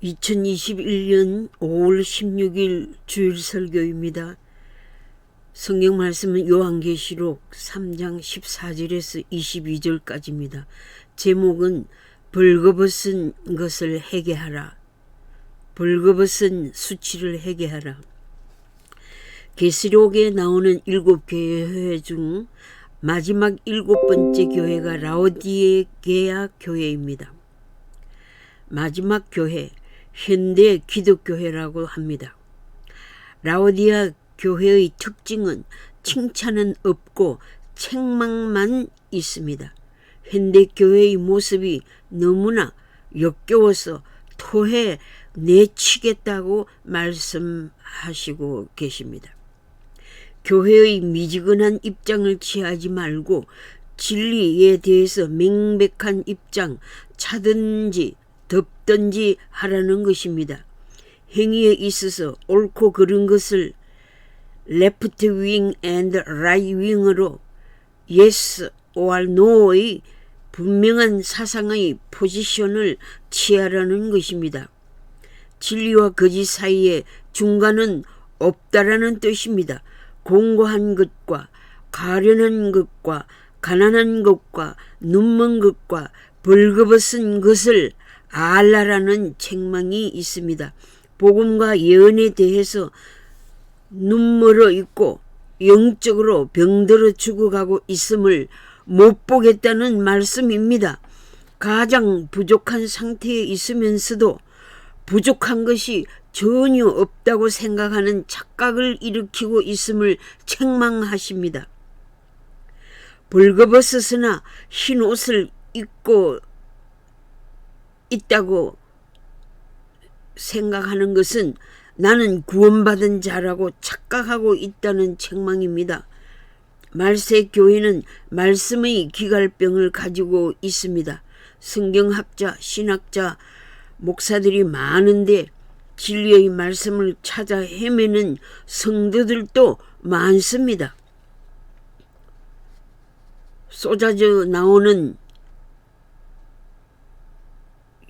2021년 5월 16일 주일 설교입니다. 성경 말씀은 요한계시록 3장 14절에서 22절까지입니다. 제목은 벌거벗은 것을 회개하라. 벌거벗은 수치를 회개하라. 계시록에 나오는 7교회 중 마지막 7번째 교회가 라오디게아 교회입니다. 마지막 교회, 현대 기독교회라고 합니다. 라오디아 교회의 특징은 칭찬은 없고 책망만 있습니다. 현대 교회의 모습이 너무나 역겨워서 토해 내치겠다고 말씀하시고 계십니다. 교회의 미지근한 입장을 취하지 말고 진리에 대해서 명백한 입장, 차든지 덮든지 하라는 것입니다. 행위에 있어서 옳고 그른 것을 left wing and right wing으로 yes or no의 분명한 사상의 포지션을 취하라는 것입니다. 진리와 거짓 사이에 중간은 없다라는 뜻입니다. 공고한 것과 가련한 것과 가난한 것과 눈먼 것과 벌거벗은 것을 알라라는 책망이 있습니다. 복음과 예언에 대해서 눈멀어 있고 영적으로 병들어 죽어가고 있음을 못 보겠다는 말씀입니다. 가장 부족한 상태에 있으면서도 부족한 것이 전혀 없다고 생각하는 착각을 일으키고 있음을 책망하십니다. 벌거벗었으나 흰 옷을 입고 있다고 생각하는 것은 나는 구원받은 자라고 착각하고 있다는 책망입니다. 말세 교회는 말씀의 기갈병을 가지고 있습니다. 성경학자, 신학자, 목사들이 많은데 진리의 말씀을 찾아 헤매는 성도들도 많습니다. 쏟아져 나오는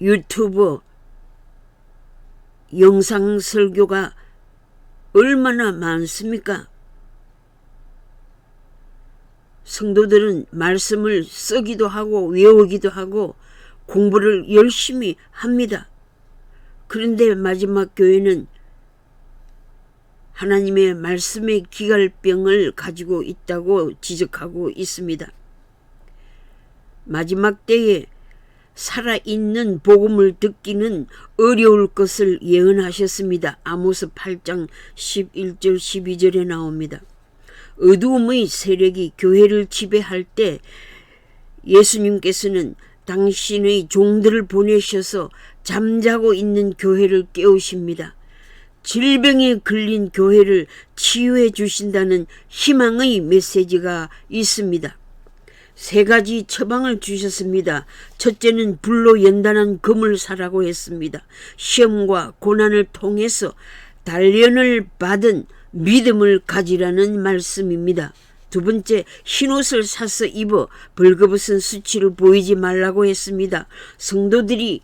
유튜브 영상 설교가 얼마나 많습니까? 성도들은 말씀을 쓰기도 하고 외우기도 하고 공부를 열심히 합니다. 그런데 마지막 교회는 하나님의 말씀의 기갈병을 가지고 있다고 지적하고 있습니다. 마지막 때에 살아있는 복음을 듣기는 어려울 것을 예언하셨습니다. 아모스 8장 11절 12절에 나옵니다. 어두움의 세력이 교회를 지배할 때 예수님께서는 당신의 종들을 보내셔서 잠자고 있는 교회를 깨우십니다. 질병에 걸린 교회를 치유해 주신다는 희망의 메시지가 있습니다. 3가지 처방을 주셨습니다. 첫째는 불로 연단한 금을 사라고 했습니다. 시험과 고난을 통해서 단련을 받은 믿음을 가지라는 말씀입니다. 두 번째, 흰옷을 사서 입어 벌거벗은 수치를 보이지 말라고 했습니다. 성도들이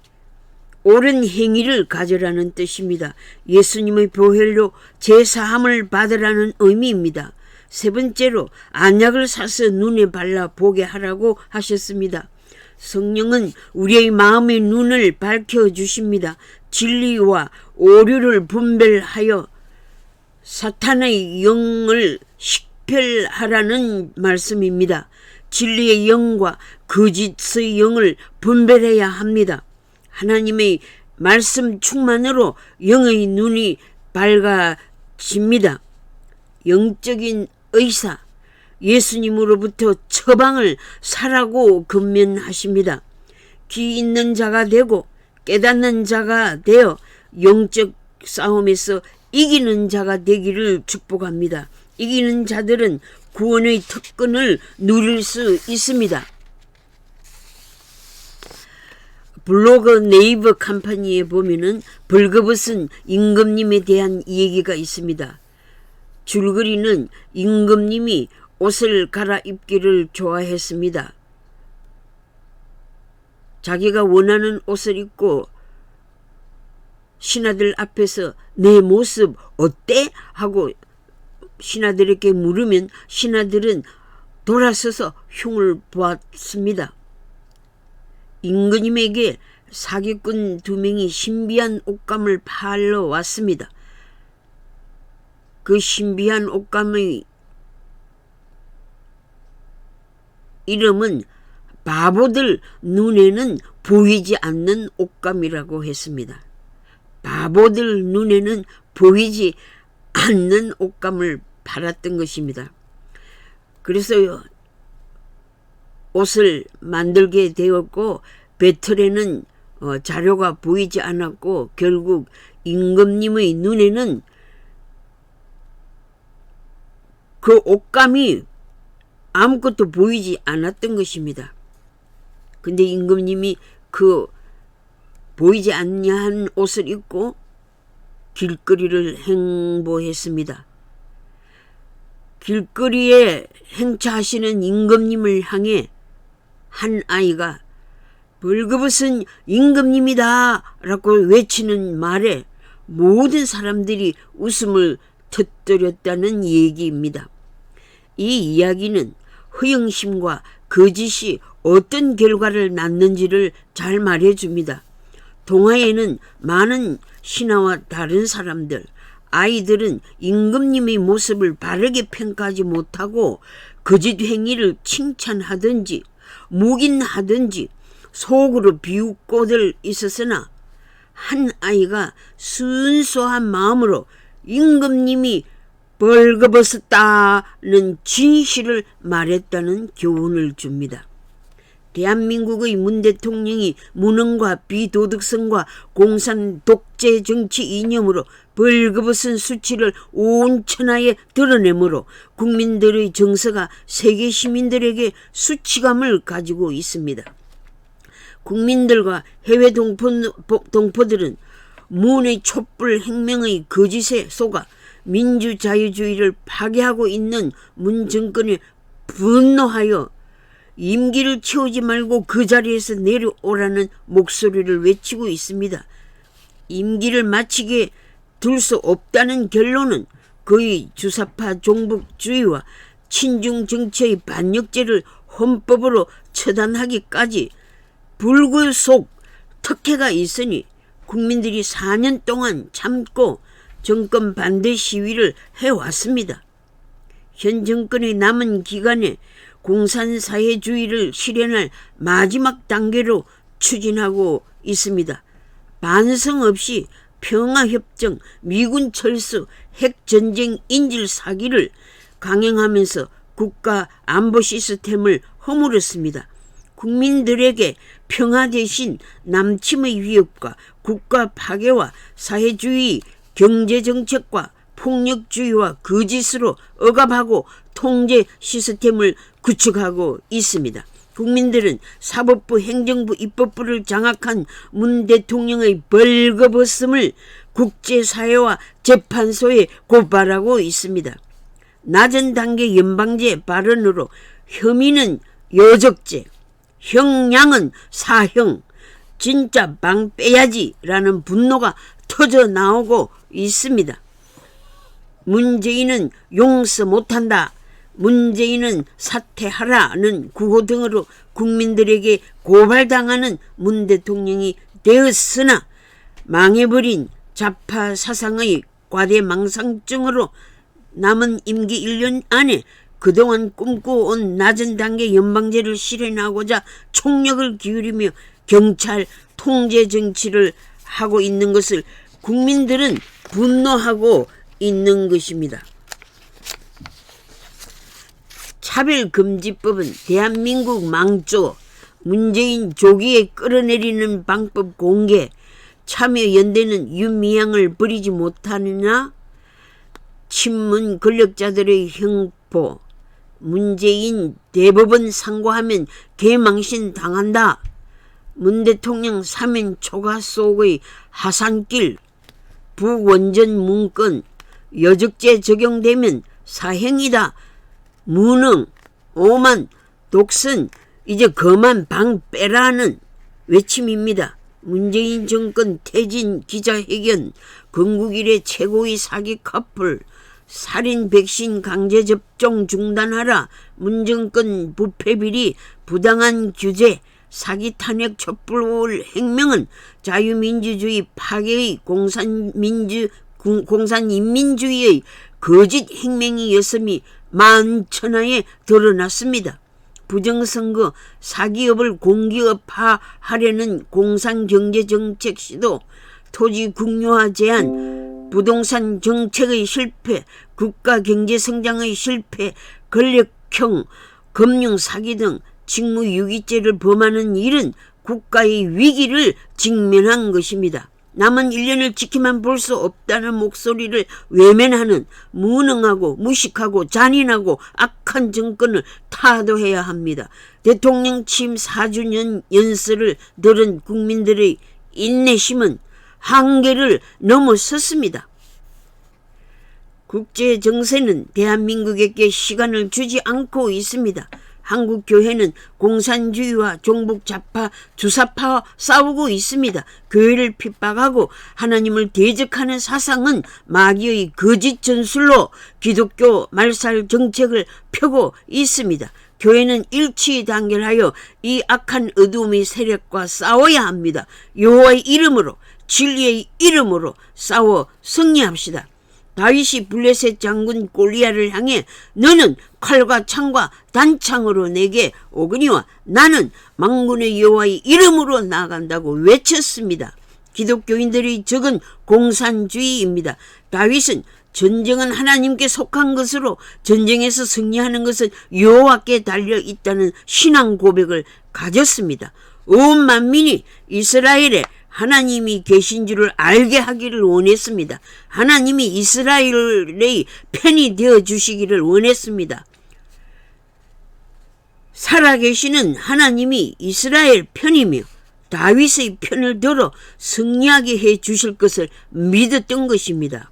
옳은 행위를 가져라는 뜻입니다. 예수님의 보혈로 제사함을 받으라는 의미입니다. 세 번째로 안약을 사서 눈에 발라 보게 하라고 하셨습니다. 성령은 우리의 마음의 눈을 밝혀주십니다. 진리와 오류를 분별하여 사탄의 영을 식별하라는 말씀입니다. 진리의 영과 거짓의 영을 분별해야 합니다. 하나님의 말씀 충만으로 영의 눈이 밝아집니다. 영적인 의사, 예수님으로부터 처방을 사라고 권면하십니다. 귀 있는 자가 되고 깨닫는 자가 되어 영적 싸움에서 이기는 자가 되기를 축복합니다. 이기는 자들은 구원의 특권을 누릴 수 있습니다. 블로그 네이버 컴퍼니에 보면은 벌거벗은 임금님에 대한 얘기가 있습니다. 줄거리는 임금님이 옷을 갈아입기를 좋아했습니다. 자기가 원하는 옷을 입고 신하들 앞에서 내 모습 어때? 하고 신하들에게 물으면 신하들은 돌아서서 흉을 보았습니다. 임금님에게 사기꾼 2명이 신비한 옷감을 팔러 왔습니다. 그 신비한 옷감의 이름은 바보들 눈에는 보이지 않는 옷감이라고 했습니다. 바보들 눈에는 보이지 않는 옷감을 팔았던 것입니다. 그래서 옷을 만들게 되었고 배틀에는 자료가 보이지 않았고 결국 임금님의 눈에는 그 옷감이 아무것도 보이지 않았던 것입니다. 근데 임금님이 그 보이지 않냐한 옷을 입고 길거리를 행보했습니다. 길거리에 행차하시는 임금님을 향해 한 아이가 벌거벗은 임금님이다 라고 외치는 말에 모든 사람들이 웃음을 터뜨렸다는 얘기입니다. 이 이야기는 허영심과 거짓이 어떤 결과를 낳는지를 잘 말해줍니다. 동화에는 많은 신하와 다른 사람들, 아이들은 임금님의 모습을 바르게 평가하지 못하고 거짓 행위를 칭찬하든지 묵인하든지 속으로 비웃고들 있었으나 한 아이가 순수한 마음으로 임금님이 벌거벗었다는 진실을 말했다는 교훈을 줍니다. 대한민국의 문 대통령이 무능과 비도덕성과 공산 독재 정치 이념으로 벌거벗은 수치를 온 천하에 드러내므로 국민들의 정서가 세계 시민들에게 수치감을 가지고 있습니다. 국민들과 해외 동포들은 문의 촛불 혁명의 거짓에 속아 민주자유주의를 파괴하고 있는 문 정권에 분노하여 임기를 채우지 말고 그 자리에서 내려오라는 목소리를 외치고 있습니다. 임기를 마치게 둘 수 없다는 결론은 그의 주사파 종북주의와 친중 정치의 반역죄를 헌법으로 처단하기까지 불구속 특혜가 있으니 국민들이 4년 동안 참고 정권 반대 시위를 해왔습니다. 현 정권의 남은 기간에 공산사회주의를 실현할 마지막 단계로 추진하고 있습니다. 반성 없이 평화협정, 미군 철수, 핵전쟁 인질 사기를 강행하면서 국가 안보 시스템을 허물었습니다. 국민들에게 평화 대신 남침의 위협과 국가 파괴와 사회주의 경제정책과 폭력주의와 거짓으로 억압하고 통제 시스템을 구축하고 있습니다. 국민들은 사법부, 행정부, 입법부를 장악한 문 대통령의 벌거벗음을 국제사회와 재판소에 고발하고 있습니다. 낮은 단계 연방제 발언으로 혐의는 여적죄, 형량은 사형, 진짜 방 빼야지라는 분노가 터져 나오고 있습니다. 문재인은 용서 못한다, 문재인은 사퇴하라는 구호 등으로 국민들에게 고발당하는 문 대통령이 되었으나 망해버린 좌파 사상의 과대망상증으로 남은 임기 1년 안에 그동안 꿈꿔온 낮은 단계 연방제를 실현하고자 총력을 기울이며 경찰 통제 정치를 하고 있는 것을 국민들은 분노하고 있는 것입니다. 차별금지법은 대한민국 망조, 문재인 조기에 끌어내리는 방법 공개, 참여연대는 윤미향을 버리지 못하느냐, 친문 권력자들의 형포, 문재인 대법원 상고하면 개망신 당한다, 문 대통령 사면 초과 속의 하산길, 북원전 문건, 여적죄 적용되면 사형이다, 무능, 오만, 독선, 이제 그만 방 빼라는 외침입니다. 문재인 정권 퇴진 기자회견, 건국 이래 최고의 사기 커플, 살인 백신 강제 접종 중단하라, 문정권 부패비리, 부당한 규제, 사기 탄핵 촛불 혁명은 자유민주주의 파괴의 공산인민주의의 거짓 혁명이었음이 만천하에 드러났습니다. 부정선거, 사기업을 공기업화하려는 공산경제정책 시도, 토지 국유화 제한, 부동산 정책의 실패, 국가경제성장의 실패, 권력형 금융 사기 등 직무유기죄를 범하는 일은 국가의 위기를 직면한 것입니다. 남은 1년을 지키만 볼 수 없다는 목소리를 외면하는 무능하고 무식하고 잔인하고 악한 정권을 타도해야 합니다. 대통령 취임 4주년 연설을 들은 국민들의 인내심은 한계를 넘어섰습니다. 국제정세는 대한민국에게 시간을 주지 않고 있습니다. 한국교회는 공산주의와 종북좌파, 주사파와 싸우고 있습니다. 교회를 핍박하고 하나님을 대적하는 사상은 마귀의 거짓 전술로 기독교 말살 정책을 펴고 있습니다. 교회는 일치단결하여 이 악한 어둠의 세력과 싸워야 합니다. 여호와의 이름으로, 진리의 이름으로 싸워 승리합시다. 다윗이 블레셋 장군 골리앗을 향해 너는 칼과 창과 단창으로 내게 오거니와 나는 만군의 여호와의 이름으로 나아간다고 외쳤습니다. 기독교인들의 적은 공산주의입니다. 다윗은 전쟁은 하나님께 속한 것으로 전쟁에서 승리하는 것은 여호와께 달려있다는 신앙 고백을 가졌습니다. 온 만민이 이스라엘에 하나님이 계신 줄을 알게 하기를 원했습니다. 하나님이 이스라엘의 편이 되어 주시기를 원했습니다. 살아계시는 하나님이 이스라엘 편이며 다윗의 편을 들어 승리하게 해 주실 것을 믿었던 것입니다.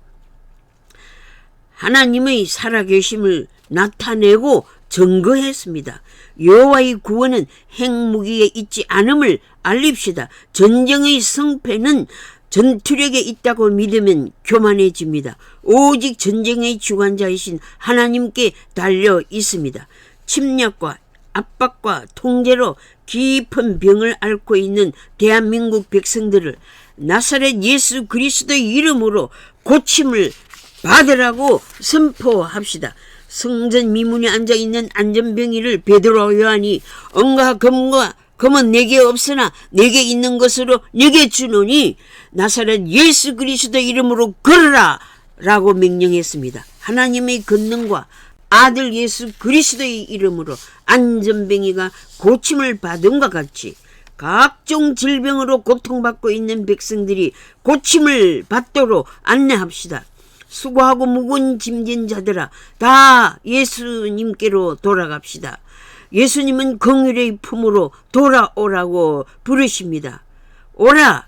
하나님의 살아계심을 나타내고 증거했습니다. 여호와의 구원은 핵무기에 있지 않음을 알립시다. 전쟁의 승패는 전투력에 있다고 믿으면 교만해집니다. 오직 전쟁의 주관자이신 하나님께 달려 있습니다. 침략과 압박과 통제로 깊은 병을 앓고 있는 대한민국 백성들을 나사렛 예수 그리스도의 이름으로 고침을 받으라고 선포합시다. 성전 미문에 앉아있는 안전병이를 베드로 요한이 은과 금은 내게 없으나 내게 있는 것으로 내게 주노니 나사렛 예수 그리스도 이름으로 걸으라 라고 명령했습니다. 하나님의 권능과 아들 예수 그리스도의 이름으로 안전병이가 고침을 받음과 같이 각종 질병으로 고통받고 있는 백성들이 고침을 받도록 안내합시다. 수고하고 무거운 짐진 자들아 다 예수님께로 돌아갑시다. 예수님은 긍휼의 품으로 돌아오라고 부르십니다. 오라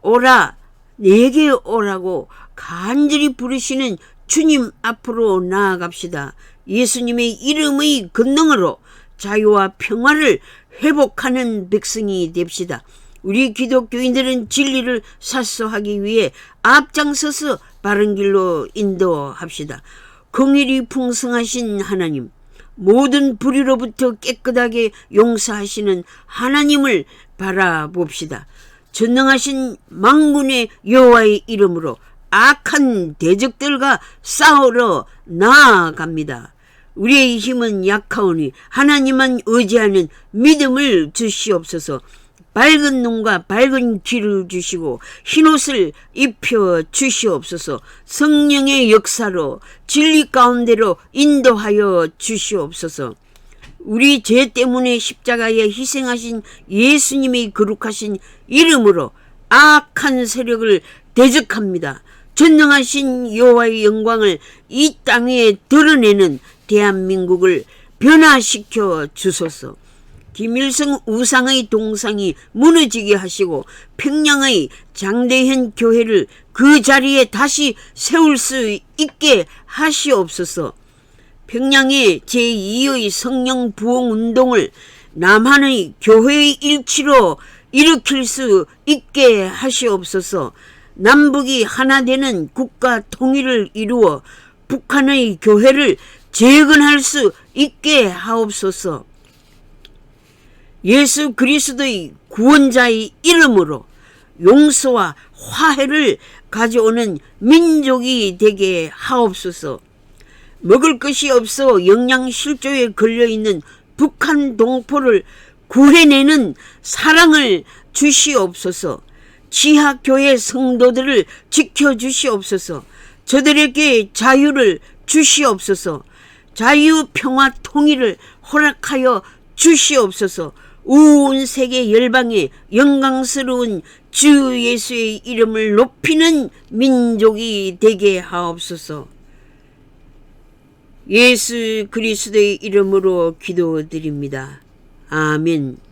오라 내게 오라고 간절히 부르시는 주님 앞으로 나아갑시다. 예수님의 이름의 권능으로 자유와 평화를 회복하는 백성이 됩시다. 우리 기독교인들은 진리를 사수하기 위해 앞장서서 바른 길로 인도합시다. 긍휼이 풍성하신 하나님, 모든 불의로부터 깨끗하게 용서하시는 하나님을 바라봅시다. 전능하신 만군의 여호와의 이름으로 악한 대적들과 싸우러 나아갑니다. 우리의 힘은 약하오니 하나님만 의지하는 믿음을 주시옵소서. 밝은 눈과 밝은 귀를 주시고 흰옷을 입혀 주시옵소서. 성령의 역사로 진리 가운데로 인도하여 주시옵소서. 우리 죄 때문에 십자가에 희생하신 예수님의 거룩하신 이름으로 악한 세력을 대적합니다. 전능하신 여호와의 영광을 이 땅에 드러내는 대한민국을 변화시켜 주소서. 김일성 우상의 동상이 무너지게 하시고 평양의 장대현 교회를 그 자리에 다시 세울 수 있게 하시옵소서. 평양의 제2의 성령 부흥 운동을 남한의 교회의 일치로 일으킬 수 있게 하시옵소서. 남북이 하나 되는 국가 통일을 이루어 북한의 교회를 재건할 수 있게 하옵소서. 예수 그리스도의 구원자의 이름으로 용서와 화해를 가져오는 민족이 되게 하옵소서. 먹을 것이 없어 영양실조에 걸려있는 북한 동포를 구해내는 사랑을 주시옵소서. 지하교회 성도들을 지켜주시옵소서. 저들에게 자유를 주시옵소서. 자유, 평화, 통일을 허락하여 주시옵소서. 온 세계 열방에 영광스러운 주 예수의 이름을 높이는 민족이 되게 하옵소서. 예수 그리스도의 이름으로 기도드립니다. 아멘.